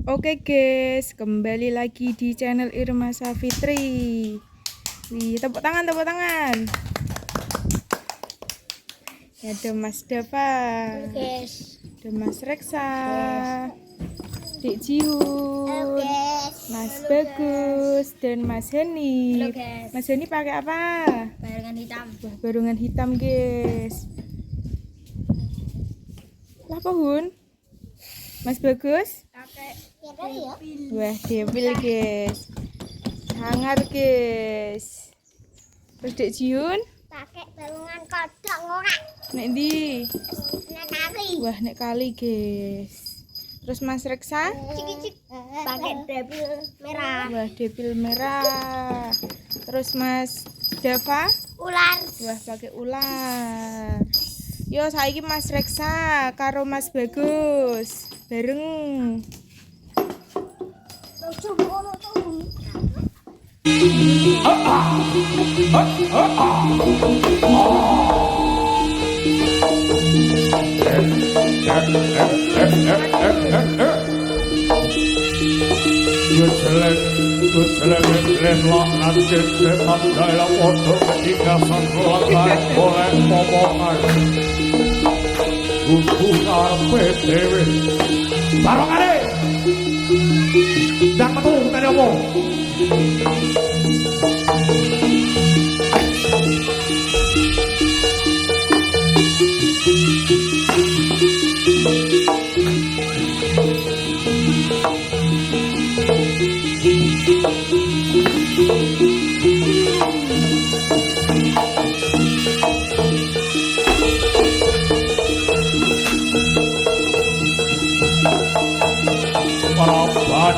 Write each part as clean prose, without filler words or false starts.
Oke guys, kembali lagi di channel Irma Safitri. Wih, tepuk tangan, tepuk tangan. Ya, ada Mas Dava, ada Mas Reksa, Dek Jihun, Mas Bagus, dan Mas Heni. Mas Heni pakai apa? Barengan hitam. Wah, barungan hitam guys. Apa Hun? Mas Bagus? Pakai Wah, devil guys. Hangar guys. Terus Dek Jihun? pakai barengan kodok ngorek. Nek di. Nek kali. Wah, nek kali guys. Terus Mas Reksa? Cik-cik. Pakai debil merah. Wah, devil merah. Terus Mas Dava? Ular. Wah, pakai ular. Yo, saiki Mas Reksa karo Mas Bagus. Bareng. Barangane ndang metu tadi apa?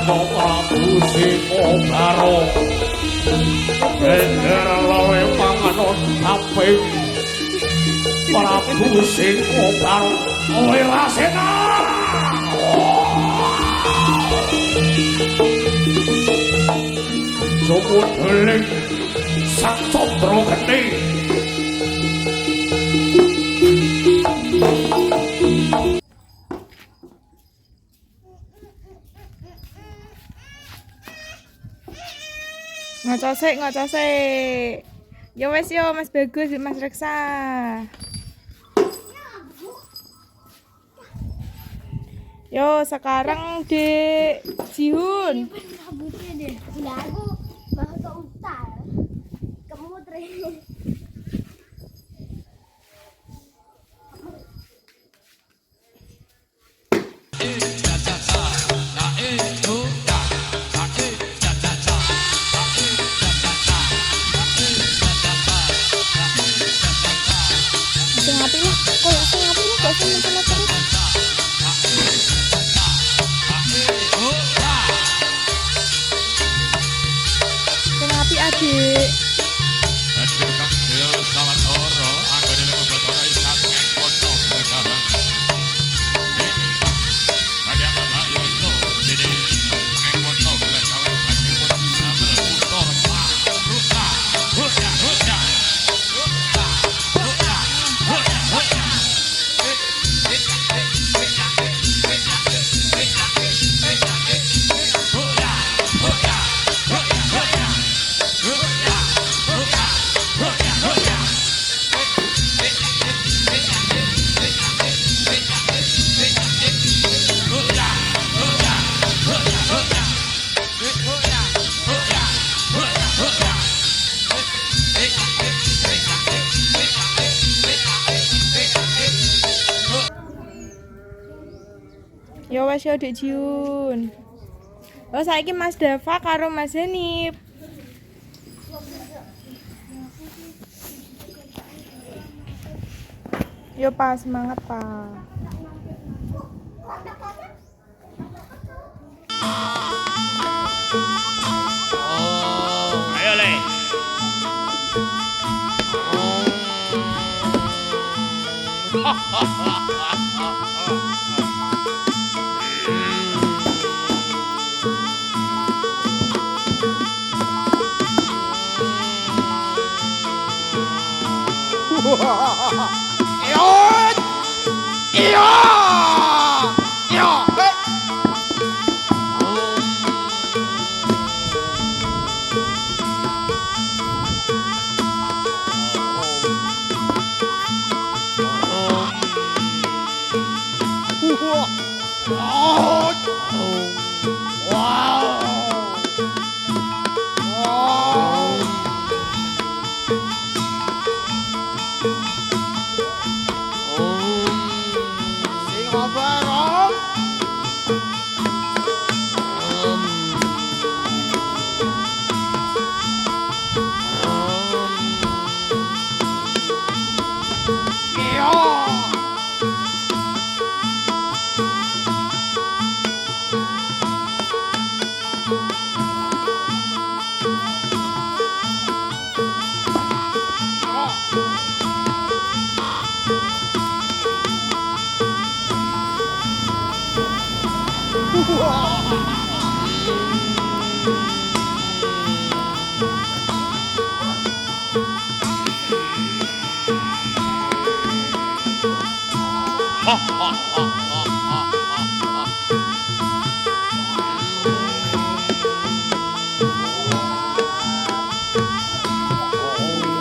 Prabu Singobaro Bendera lawe panganon samping Prabu Singobaro Wirasena Sumut beling Sang Condro Geni Ngocosek. Ya wes yo Mas Bagus, Mas Reksa. Yo, sekarang Dek Jihun. Rambutnya deh. Udah aku mau ke utar. Kemutri. Sing api lah. Kok sing api lah, kok sing terus. Sing api adik. Ya wes yo Dek Jihun. Oh saiki Mas Dava karo Mas Heni. Yo Pak, semangat Pak. Ayo le Iya.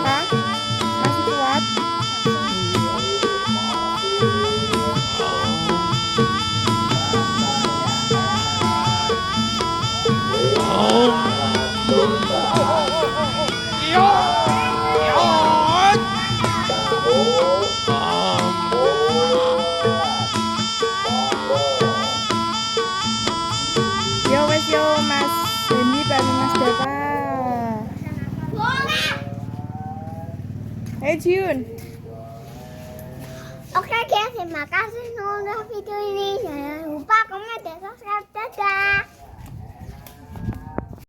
Pak, masih kuat? Yo wes yo Mas Dani dan Mas Dava. Hey Jun. Oke guys, terima kasih nonton video ini. Jangan lupa komen dan subscribe. Dadah.